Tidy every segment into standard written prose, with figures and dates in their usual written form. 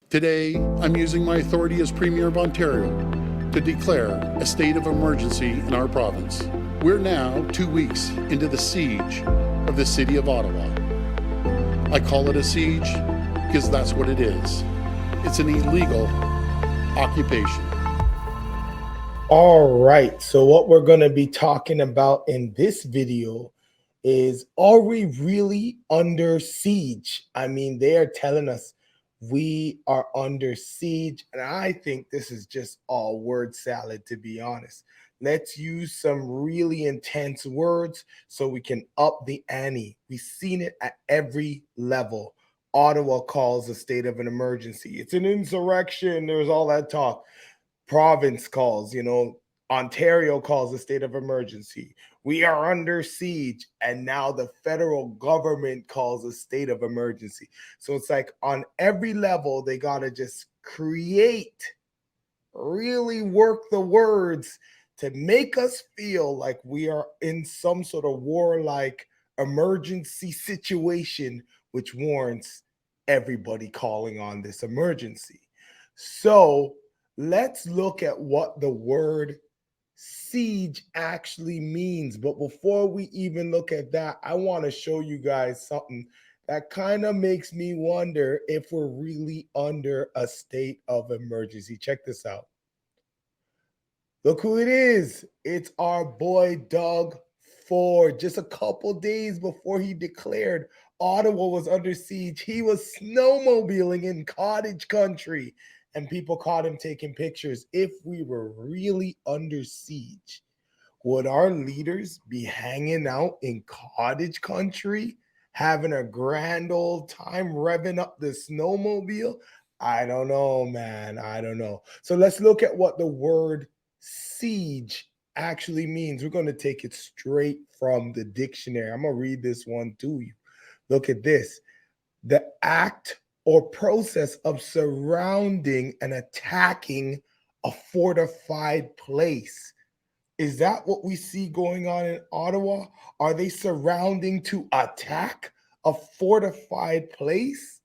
Today, I'm using my authority as Premier of Ontario to declare a state of emergency in our province. We're now 2 weeks into the siege of the city of Ottawa. I call it a siege because that's what it is. It's an illegal occupation. All right, so what we're going to be talking about in this video is, are we really under siege? I mean, they are telling us we are under siege, and I think this is just all word salad, to be honest. Let's use some really intense words so we can up the ante. We've seen it at every level. Ottawa calls a state of an emergency. It's an insurrection. There's all that talk. Province calls, Ontario calls a state of emergency. We are under siege. And now the federal government calls a state of emergency. So it's like on every level, they got to just really work the words to make us feel like we are in some sort of warlike emergency situation, which warrants everybody calling on this emergency. So let's look at what the word siege actually means. But before we even look at that, I want to show you guys something that kind of makes me wonder if we're really under a state of emergency. Check this out. Look who it is. It's our boy Doug Ford. Just a couple days before he declared Ottawa was under siege, he was snowmobiling in cottage country, and people caught him taking pictures. If we were really under siege, would our leaders be hanging out in cottage country, having a grand old time revving up the snowmobile? I don't know, man. I don't know. So let's look at what the word siege actually means. We're going to take it straight from the dictionary. I'm going to read this one to you. Look at this. The act or process of surrounding and attacking a fortified place. Is that what we see going on in Ottawa? Are they surrounding to attack a fortified place?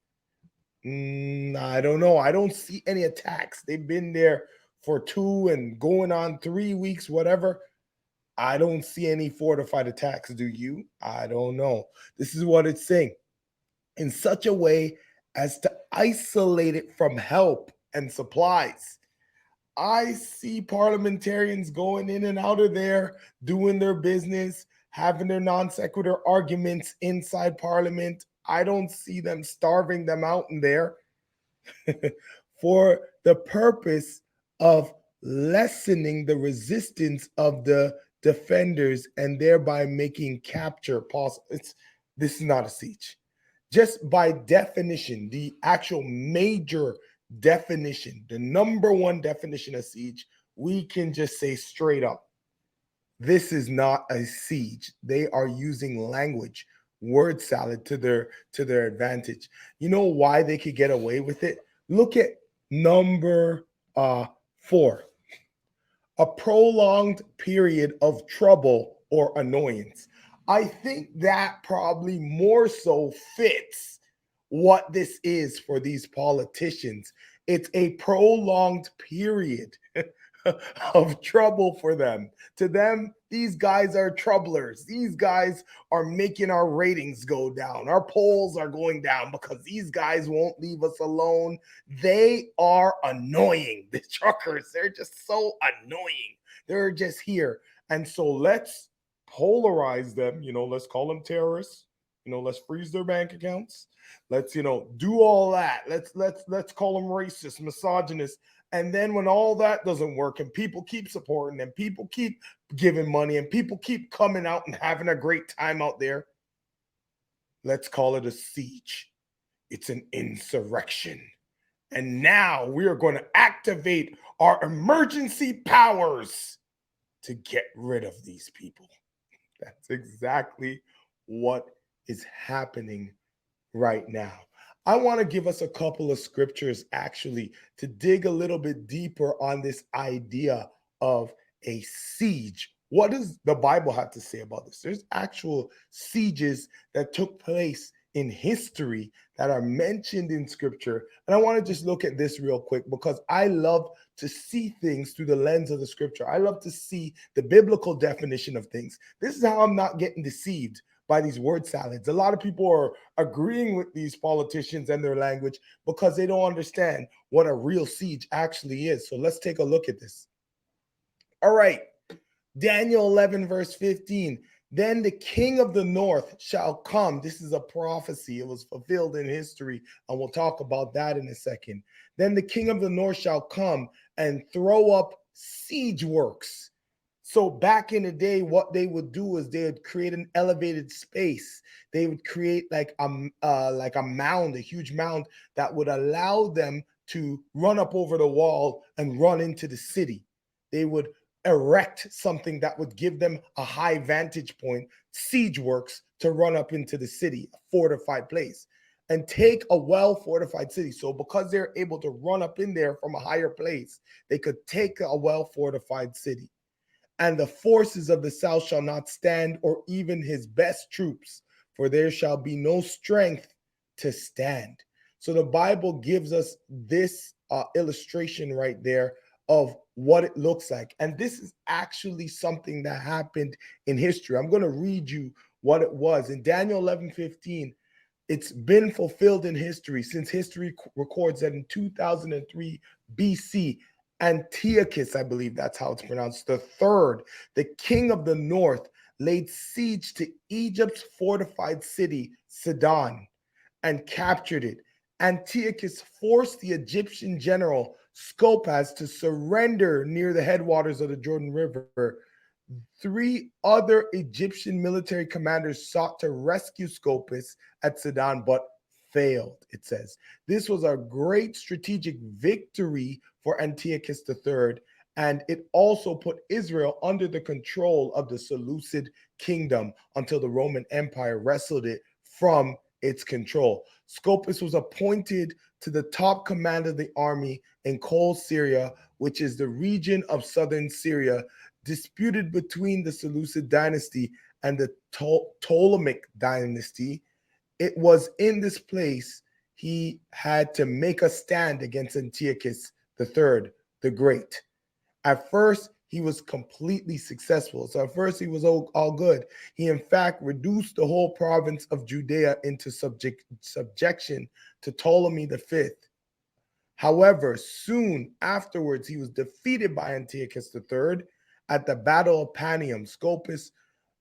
I don't know. I don't see any attacks. They've been there for 2 and going on 3 weeks, whatever. I don't see any fortified attacks. Do you? I don't know. This is what it's saying. In such a way as to isolate it from help and supplies. I see parliamentarians going in and out of there, doing their business, having their non sequitur arguments inside Parliament. I don't see them starving them out in there for the purpose of lessening the resistance of the defenders and thereby making capture possible. This is not a siege. Just by definition, the actual major definition, the number one definition of siege, we can just say straight up, this is not a siege. They are using language, word salad to their advantage. You know why they could get away with it? Look at number 4. A prolonged period of trouble or annoyance. I think that probably more so fits what this is for these politicians. It's a prolonged period of trouble for them. To them, these guys are troublers. These guys are making our ratings go down. Our polls are going down because these guys won't leave us alone. They are annoying. The truckers, they're just so annoying. They're just here. And so let's polarize them. Let's call them terrorists. Let's freeze their bank accounts. Let's do all that. Let's call them racist, misogynist. And then when all that doesn't work and people keep supporting them, people keep giving money, and people keep coming out and having a great time out there, let's call it a siege. It's an insurrection. And now we are going to activate our emergency powers to get rid of these people. That's exactly what is happening right now. I want to give us a couple of scriptures actually to dig a little bit deeper on this idea of a siege. What does the Bible have to say about this? There's actual sieges that took place in history that are mentioned in scripture. And I want to just look at this real quick because I love to see things through the lens of the scripture. I love to see the biblical definition of things. This is how I'm not getting deceived by these word salads. A lot of people are agreeing with these politicians and their language because they don't understand what a real siege actually is. So let's take a look at this. All right. Daniel 11, verse 15. Then the king of the north shall come. This is a prophecy. It was fulfilled in history, and we'll talk about that in a second. Then the king of the north shall come and throw up siege works. So back in the day, what they would do is they would create an elevated space. They would create like a mound, a huge mound that would allow them to run up over the wall and run into the city. They would erect something that would give them a high vantage point, siege works, to run up into the city, a fortified place, and take a well-fortified city. So because they're able to run up in there from a higher place, they could take a well-fortified city. And the forces of the south shall not stand, or even his best troops, for there shall be no strength to stand. So the Bible gives us this illustration right there of what it looks like. And this is actually something that happened in history. I'm going to read you what it was. In Daniel 11:15, it's been fulfilled in history since history records that in 2003 BC, Antiochus, I believe that's how it's pronounced, the third, the king of the north, laid siege to Egypt's fortified city, Sidon, and captured it. Antiochus forced the Egyptian general Scopas to surrender near the headwaters of the Jordan River. 3 other Egyptian military commanders sought to rescue Scopas at Sidon, but failed, it says. This was a great strategic victory for Antiochus III, and it also put Israel under the control of the Seleucid kingdom until the Roman Empire wrestled it from its control. Scopas was appointed to the top command of the army in Kol Syria, which is the region of southern Syria, disputed between the Seleucid dynasty and the Ptolemaic dynasty. It was in this place he had to make a stand against Antiochus III, the Great. At first, he was completely successful. So at first, he was all good. He, in fact, reduced the whole province of Judea into subjection to Ptolemy V. However, soon afterwards, he was defeated by Antiochus III at the Battle of Panium. Scopas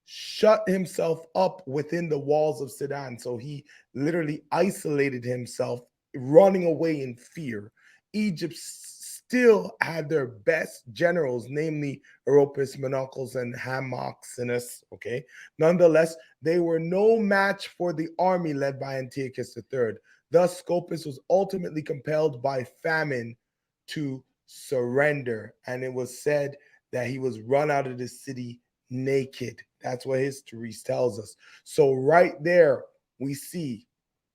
shut himself up within the walls of Sidon. So he literally isolated himself, running away in fear. Egypt still had their best generals, namely Oropus, Monocles, and Hamaxinus. Okay. Nonetheless, they were no match for the army led by Antiochus III. Thus, Scopas was ultimately compelled by famine to surrender. And it was said that he was run out of the city naked. That's what history tells us. So right there, we see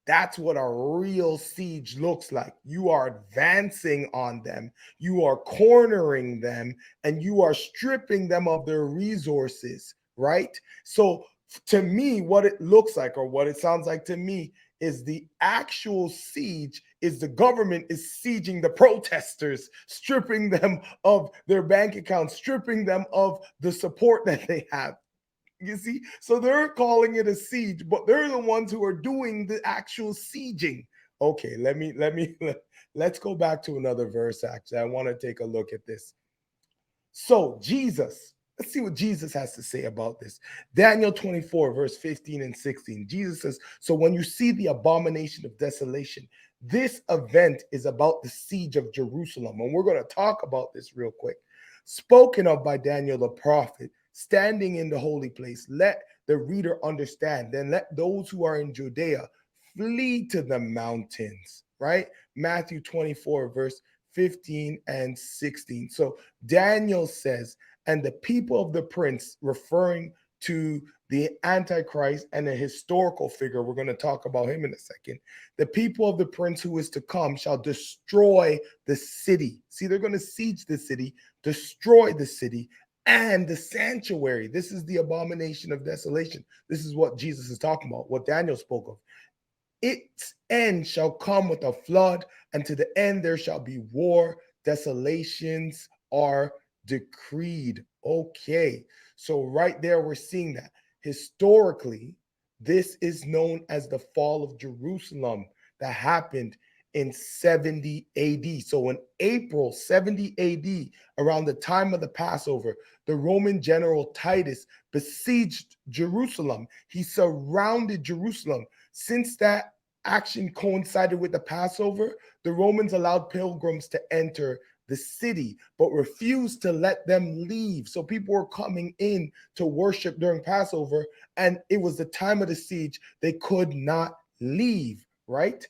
that's what a real siege looks like. You are advancing on them, you are cornering them, and you are stripping them of their resources, right? So to me, what it looks like, or what it sounds like to me, is the actual siege is the government is sieging the protesters, stripping them of their bank accounts, stripping them of the support that they have. You see, so they're calling it a siege, but they're the ones who are doing the actual sieging. Okay, let's go back to another verse. Actually, I want to take a look at this. So Jesus, let's see what Jesus has to say about this. Daniel 24, verse 15 and 16. Jesus says, so when you see the abomination of desolation, this event is about the siege of Jerusalem. And we're going to talk about this real quick. Spoken of by Daniel the prophet, standing in the holy place. Let the reader understand. Then let those who are in Judea flee to the mountains, right? Matthew 24, verse 15 and 16. So Daniel says, and the people of the prince, referring to the Antichrist and a historical figure, we're going to talk about him in a second. The people of the prince who is to come shall destroy the city. See, they're going to siege the city, destroy the city, and the sanctuary. This is the abomination of desolation. This is what Jesus is talking about, what Daniel spoke of. Its end shall come with a flood, and to the end there shall be war. Desolations are decreed. Okay, so right there we're seeing that historically, this is known as the fall of Jerusalem that happened in 70 AD. So in April 70 AD, around the time of the Passover, the Roman general Titus besieged Jerusalem. He surrounded Jerusalem. Since that action coincided with the Passover, the Romans allowed pilgrims to enter the city, but refused to let them leave. So people were coming in to worship during Passover, and it was the time of the siege. They could not leave, right?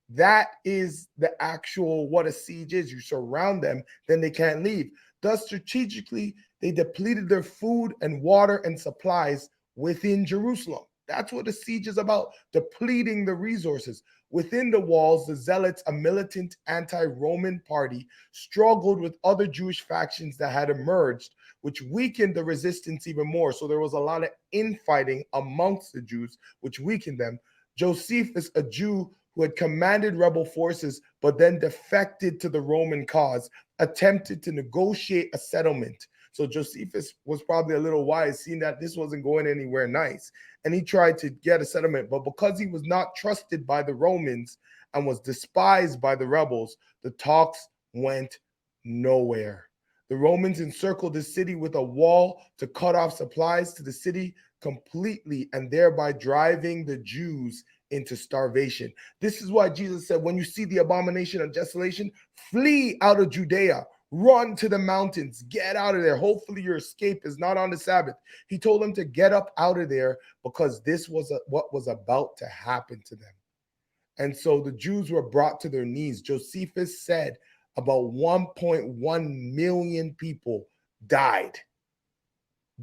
That is the actual what a siege is. You surround them, then they can't leave. Thus, strategically, they depleted their food and water and supplies within Jerusalem. That's what a siege is about, depleting the resources. Within the walls, the Zealots, a militant anti-Roman party, struggled with other Jewish factions that had emerged, which weakened the resistance even more. So there was a lot of infighting amongst the Jews, which weakened them. Josephus, a Jew who had commanded rebel forces but then defected to the Roman cause, attempted to negotiate a settlement. So Josephus was probably a little wise, seeing that this wasn't going anywhere nice. And he tried to get a settlement. But because he was not trusted by the Romans and was despised by the rebels, the talks went nowhere. The Romans encircled the city with a wall to cut off supplies to the city completely, and thereby driving the Jews into starvation. This is why Jesus said, when you see the abomination of desolation, flee out of Judea. Run to the mountains, get out of there. Hopefully your escape is not on the Sabbath. He told them to get up out of there because this was what was about to happen to them. And so the Jews were brought to their knees. Josephus said about 1.1 million people died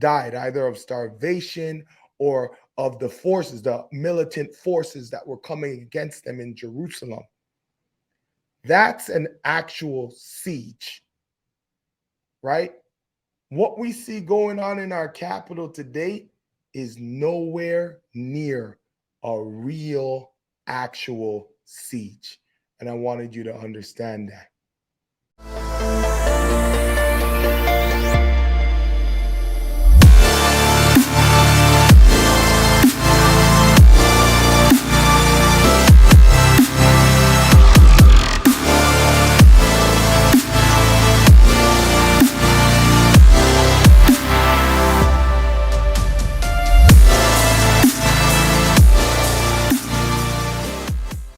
either of starvation or of the forces, the militant forces that were coming against them in Jerusalem. That's an actual siege. Right? What we see going on in our capital today is nowhere near a real, actual siege. And I wanted you to understand that.